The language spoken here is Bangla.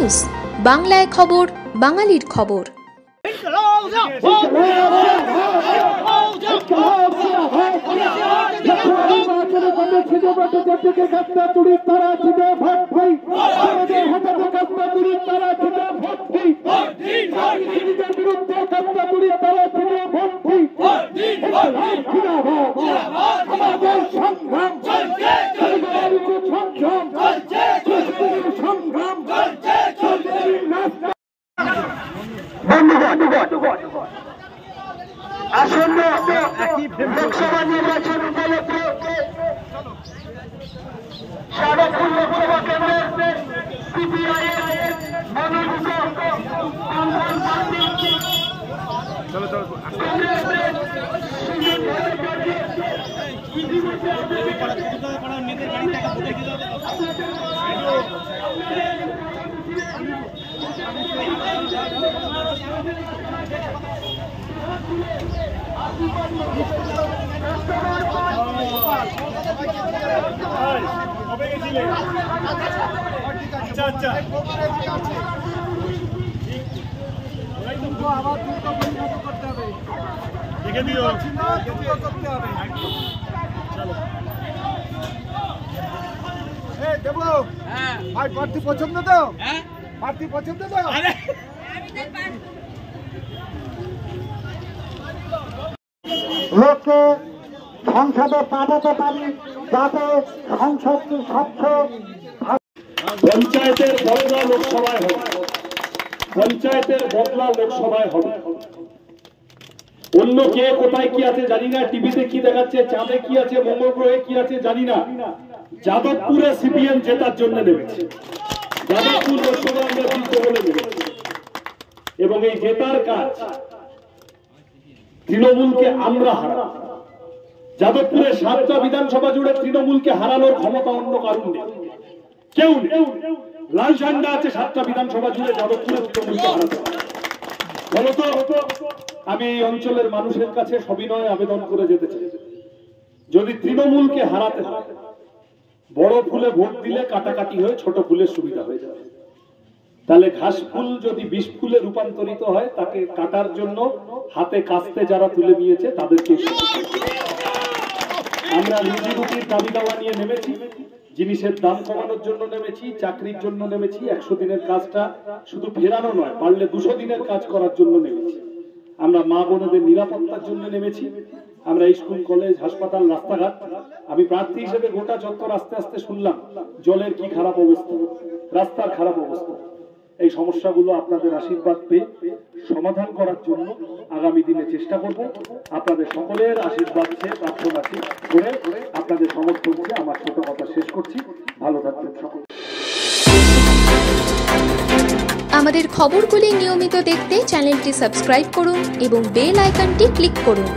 নিউজ, বাংলায় খবর, বাঙালির খবর। আসন্ন লোকসভা নির্বাচন উপলক্ষে সারকুল লোকসভা কেন্দ্রের সিপিআইএম মনোনীত প্রার্থী পছন্দ তো প্রার্থী পছন্দ তো লোককে সংসদে পাঠাতে পারি যাতে সংসদটি স্বচ্ছ। পঞ্চায়েতের বদলা লোকসভায় হবে, পঞ্চায়েতের বদলা লোকসভায় হবে। অন্য কে কোথায় কি আছে জানি না, টিভিতে কি দেখাচ্ছে, চাঁদে কি আছে, মঙ্গল গ্রহে কি আছে জানি না। যাদবপুরে সিপিএম জেতার জন্য নেমেছে, যাদবপুর লোকসভা আমরা জিতবো বলে নেমেছে। এবং এই জেতার কাজ তৃণমূলকে আমরা হারাবো। যাদবপুরে 7টা বিধানসভা জুড়ে তৃণমূলকে হারানোর ক্ষমতা অন্য কারণ নেই, কেউ নেই। লাল ঝান্ডা আছে 7টা বিধানসভা জুড়ে যাদবপুরে তৃণমূলকে হারাতে। ফলত আমি এই অঞ্চলের মানুষের কাছে সবিনয় আবেদন করে যেতে চাই, যদি তৃণমূলকে হারাতে হয় বড় ফুলে ভোট দিলে কাটাকাটি হয়ে ছোট ফুলের সুবিধা হয়ে যাবে। তাহলে ঘাস ফুল যদি বিষ ফুলে রূপান্তরিত হয়, তাকে কাটার জন্য হাতে কাস্তে যারা তুলে নিয়েছে তাদেরকে আমরা রুজি রুটির দাবি দাওয়া নিয়ে নেমেছি, জিনিসের দাম কমানোর জন্য নেমেছি, চাকরির জন্য নেমেছি, 100 দিনের কাজটা শুধু ফেরানো নয়, পারলে 200 দিনের কাজ করার জন্য নেমেছি। আমরা মা বোনদের নিরাপত্তার জন্য নেমেছি। আমরা স্কুল, কলেজ, হাসপাতাল, রাস্তাঘাট, আমি প্রার্থী হিসেবে গোটা চত্বর আস্তে আস্তে শুনলাম জলের কি খারাপ অবস্থা, রাস্তার খারাপ অবস্থা। এই সমস্যাগুলো আপনাদের আশীর্বাদ পেয়ে সমাধান করার জন্য আগামী দিনে চেষ্টা করব। আপনাদের সকলের আশীর্বাদ চেয়ে, প্রার্থনা করে, আপনাদের সমর্থন চেয়ে আমার ছোট কথা শেষ করছি। ভালো থাকবেন সকলে। আমাদের খবরগুলি নিয়মিত দেখতে চ্যানেলটি সাবস্ক্রাইব করুন এবং বেল আইকনটি ক্লিক করুন।